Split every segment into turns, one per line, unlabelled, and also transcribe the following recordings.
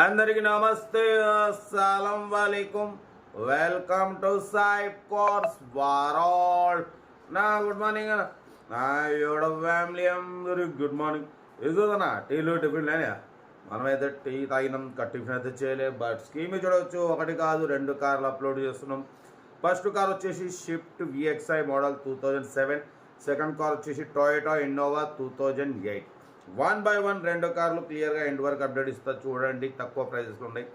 అందరికి నమస్తే, అస్సలం వాలేకుమ్. Welcome to Sai course world. నా గుడ్ మార్నింగ్ అన్న, నా యోడ ఫ్యామిలీ అందరికి గుడ్ మార్నింగ్. ఎదుగుదన్నా టీలు టిఫిన్ లేని మనమైతే టీ తాగినాం, టిఫిన్ అయితే చేయలేదు. బట్ స్కీమ్ చూడవచ్చు, ఒకటి కాదు 2 కార్లు అప్లోడ్ చేస్తున్నాం. ఫస్ట్ కార్ వచ్చేసి shift VXi model 2007. Second car వచ్చేసి టొయోటా ఇన్నోవా 2008. 1 by 1 2 కార్లు క్లియర్గా ఎండ్ వరకు అప్డేట్ ఇస్తా, చూడండి. తక్కువ ప్రైజెస్లో ఉన్నాయి.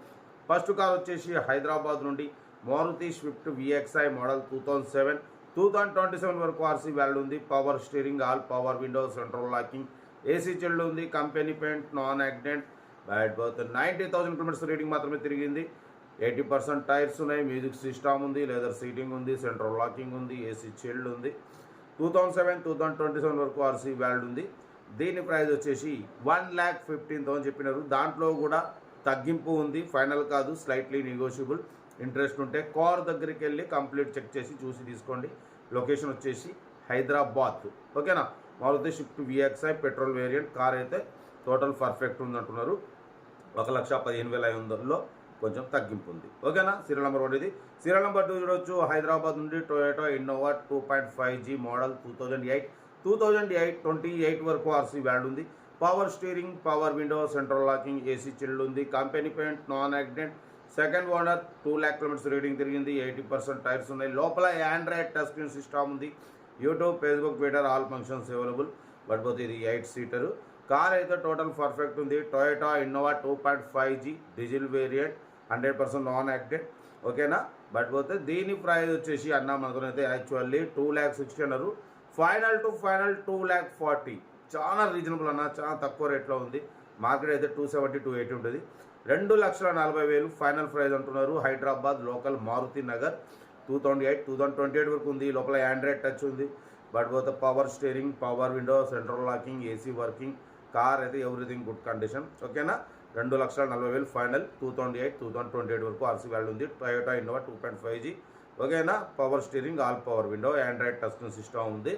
ఫస్ట్ కార్ వచ్చేసి హైదరాబాద్ నుండి మారుతి స్విఫ్ట్ విఎక్స్ఐ మోడల్ 2007. 2027 వరకు ఆర్సీ వాల్యూ ఉంది. Power steering, all power windows, central locking, AC చెల్లు ఉంది. Company paint, non accident. But about 90,000 kilometres reading మాత్రమే తిరిగింది. 80% టైర్స్ ఉన్నాయి. మ్యూజిక్ సిస్టమ్ ఉంది, లెదర్ సీటింగ్ ఉంది, సెంట్రల్ లాకింగ్ ఉంది, ఏసీ చెల్లు ఉంది. 2007 2027 వరకు ఆర్సీ వాల్యూ ఉంది. దీని ప్రైస్ వచ్చేసి 1,15,000 చెప్పినారు. దాంట్లో కూడా తగ్గింపు ఉంది, ఫైనల్ కాదు, స్లైట్లీ నెగోషియబుల్. ఇంట్రెస్ట్ ఉంటే కార్ దగ్గరికి వెళ్ళి కంప్లీట్ చెక్ చేసి చూసి తీసుకోండి. లొకేషన్ వచ్చేసి హైదరాబాద్. ఓకేనా. Maruti Swift VXI petrol variant car అయితే టోటల్ పర్ఫెక్ట్ ఉందంటున్నారు. 1,15,500లో కొంచెం తగ్గింపు ఉంది. ఓకేనా. సీరియల్ నెంబర్ 1 ఇది. సీరియల్ నెంబర్ 2 చూడవచ్చు. హైదరాబాద్ నుండి టొయోటా ఇన్నోవా 2.5G మోడల్ 2008. 28 వరకు ఆర్సీ వాల్యూ ఉంది. Power steering, power window, central locking, AC chilled ఉంది. Company paint, non accident. Second owner. 2 lakh kilometres reading తిరిగింది. 80% టైర్స్ ఉన్నాయి. లోపల ఆండ్రాయిడ్ టచ్ స్క్రీన్ సిస్టమ్ ఉంది. YouTube, Facebook, Twitter all functions available. But పోతే ఇది 8 seater car అయితే total perfect ఉంది. Toyota Innova 2.5G diesel variant, 100% non accident. ఓకేనా. But పోతే దీని ప్రైస్ వచ్చేసి అన్న మనతోనైతే యాక్చువల్లీ 2,60,000 అన్నారు. ఫైనల్ 2,40,000. చాలా రీజనబుల్ అన్న, చాలా తక్కువ రేట్లో ఉంది. మార్కెట్ అయితే 270, 280 ఉంటుంది. 2,40,000 ఫైనల్ ప్రైస్ అంటున్నారు. హైదరాబాద్ లోకల్, మారుతి నగర్. 2028 వరకు ఉంది. లోపల ఆండ్రాయిడ్ టచ్ ఉంది. బట్ పోతే power steering, power window, central locking, AC working. Car అయితే ఎవ్రీథింగ్ గుడ్ కండిషన్. ఓకేనా. 2,40,000 ఫైనల్. 2028 వరకు ఆర్సీ వాల్యూ ఉంది. Toyota Innova 2.5G. ఓకేనా. Power steering, all power window, Android touch screen system ఉంది.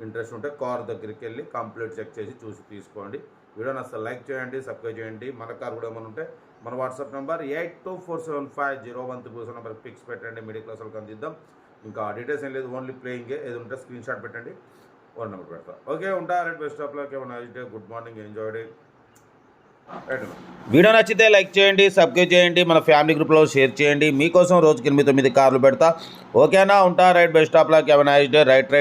ఇంట్రెస్ట్ ఉంటే car దగ్గరికి వెళ్ళి కంప్లీట్ చెక్ చేసి చూసి తీసుకోండి. వీడియోని అసలు లైక్ చేయండి, సబ్స్క్రైబ్ చేయండి. మన కార్ కూడా ఏమైనా ఉంటే మన వాట్సాప్ నెంబర్ 82475013 నెంబర్కి పిక్స్ పెట్టండి. మిడిల్ క్లాస్ వాళ్ళకి అందిద్దాం. ఇంకా డీటెయిల్స్ ఏం లేదు, ఓన్లీ ప్లేయింగే. ఏది ఉంటే స్క్రీన్ షాట్ పెట్టండి, 1 నెంబర్ పెడతా. ఓకే, ఉంటారు. Best of luck. ఏమైనా day, good morning, enjoy day. Video నచ్చితే లైక్ చేయండి, సబ్స్క్రైబ్ చేయండి, మన ఫ్యామిలీ గ్రూప్లో షేర్ చేయండి. మీకోసం రోజుకి 8-9 కార్లు పెడతా. ఓకేనా. ఉంటా. Right. Best of luck. Have a nice day. Right.